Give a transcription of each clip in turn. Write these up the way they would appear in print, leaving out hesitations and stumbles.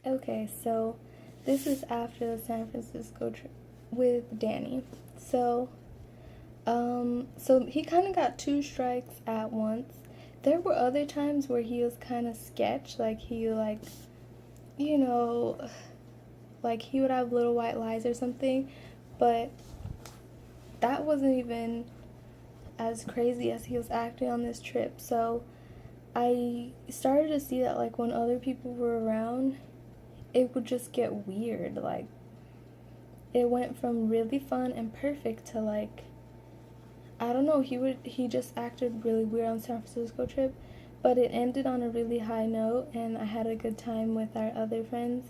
Okay, so this is after the San Francisco trip with Danny. So, so he kind of got two strikes at once. There were other times where he was kind of sketch, like you know, like he would have little white lies or something, but that wasn't even as crazy as he was acting on this trip. So I started to see that like when other people were around, it would just get weird. Like it went from really fun and perfect to like I don't know, he just acted really weird on San Francisco trip, but it ended on a really high note and I had a good time with our other friends.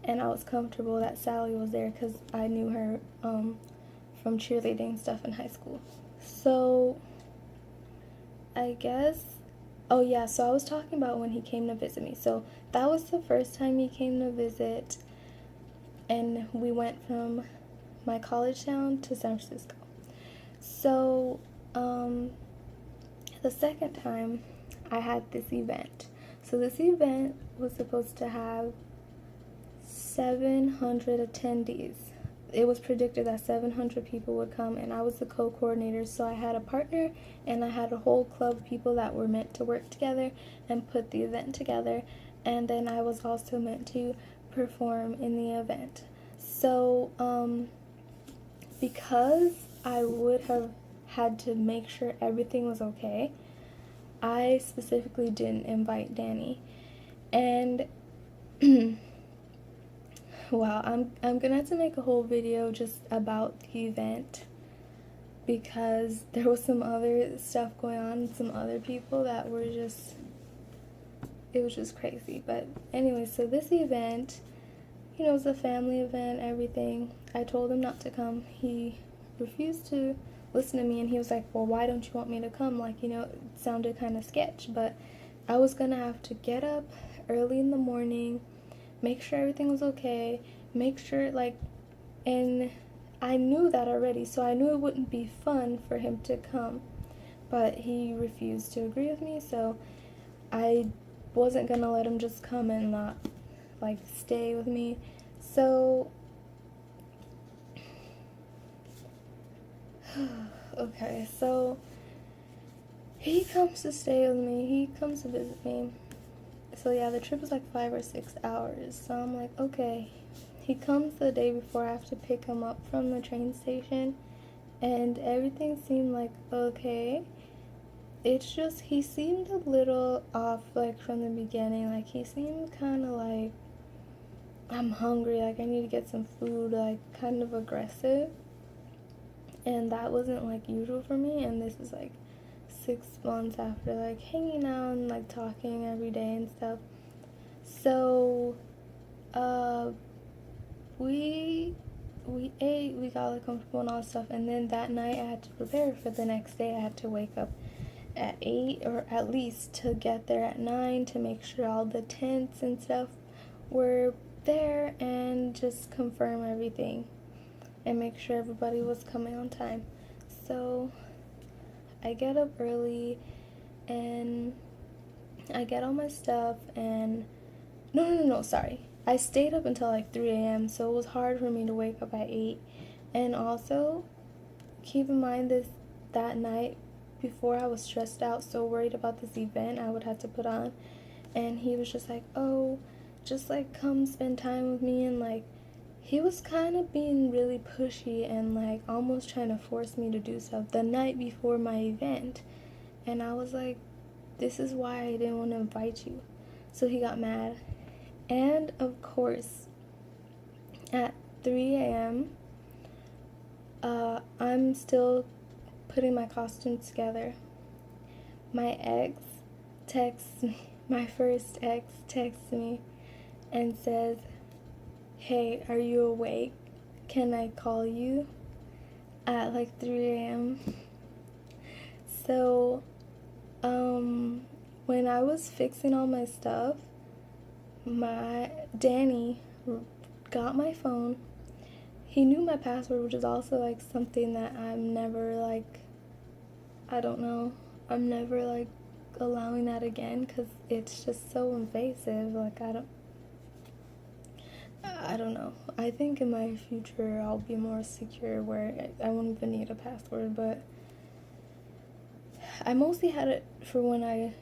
And I was comfortable that Sally was there cuz I knew her from cheerleading stuff in high school. So, I guess oh yeah, so I was talking about when he came to visit me. So, that was the first time he came to visit and we went from my college town to San Francisco. So, the second time I had this event. So, this event was supposed to have 700 attendees. It was predicted that 700 people would come, and I was the co-coordinator. So I had a partner, and I had a whole club of people that were meant to work together and put the event together. And then I was also meant to perform in the event. So, because I would have had to make sure everything was okay, I specifically didn't invite Danny. And wow, I'm gonna have to make a whole video just about the event because there was some other stuff going on, some other people that were just it was just crazy. But anyway, so this event, it was a family event, everything. I told him not to come. He refused to listen to me and he was like, well, why don't you want me to come? Like, it sounded kind of sketch, but I was gonna have to get up early in the morning, make sure everything was okay, make sure, and I knew that already, so I knew it wouldn't be fun for him to come, but he refused to agree with me, so I wasn't gonna let him just come and not, stay with me, so, okay, so, he comes to stay with me, he comes to visit me. So yeah, the trip was 5 or 6 hours. So I'm like, okay. He comes the day before I have to pick him up from the train station. And everything seemed okay. It's just, he seemed a little off, from the beginning. He seemed kind of I'm hungry, I need to get some food, kind of aggressive. And that wasn't, usual for me. And this is, 6 months after hanging out and talking every day and stuff. So we ate, we got comfortable and all that stuff, and then that night I had to prepare for the next day. I had to wake up at 8 or at least to get there at 9 to make sure all the tents and stuff were there and just confirm everything and make sure everybody was coming on time. So I get up early and I get all my stuff and no, sorry. I stayed up until 3 a.m. so it was hard for me to wake up at 8. And also, keep in mind that night before I was stressed out, so worried about this event I would have to put on. And he was just oh, just come spend time with me, and he was kind of being really pushy and almost trying to force me to do stuff the night before my event. And I was like, this is why I didn't want to invite you. So he got mad. And of course, at 3 a.m., I'm still putting my costumes together. My ex texts me, my first ex texts me and says, hey, are you awake? Can I call you? At 3 a.m. So, when I was fixing all my stuff, Danny got my phone. He knew my password, which is also something that I'm never I don't know, I'm never allowing that again because it's just so invasive. I don't know. I think in my future I'll be more secure where I won't even need a password, but I mostly had it for when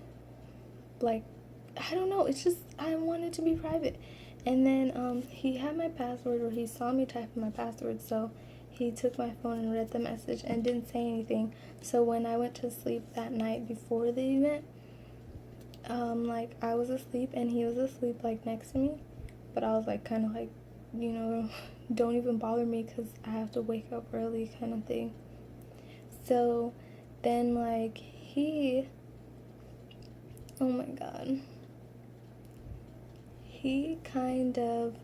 like, I don't know, it's just, I wanted to be private. And then he had my password, or he saw me typing my password, so he took my phone and read the message and didn't say anything. So when I went to sleep that night before the event, like, I was asleep and he was asleep, like, next to me, but I was, like, kind of, like, you know, don't even bother me because I have to wake up early kind of thing. So then, like, oh my god, he kind of,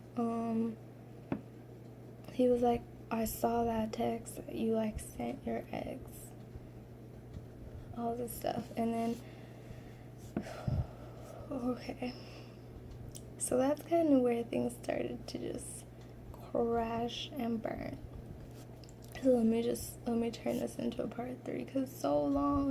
he was like, I saw that text that you, like, sent your ex, all this stuff. And then, okay, so that's kind of where things started to just crash and burn. So let me turn this into a part 3 because it's so long.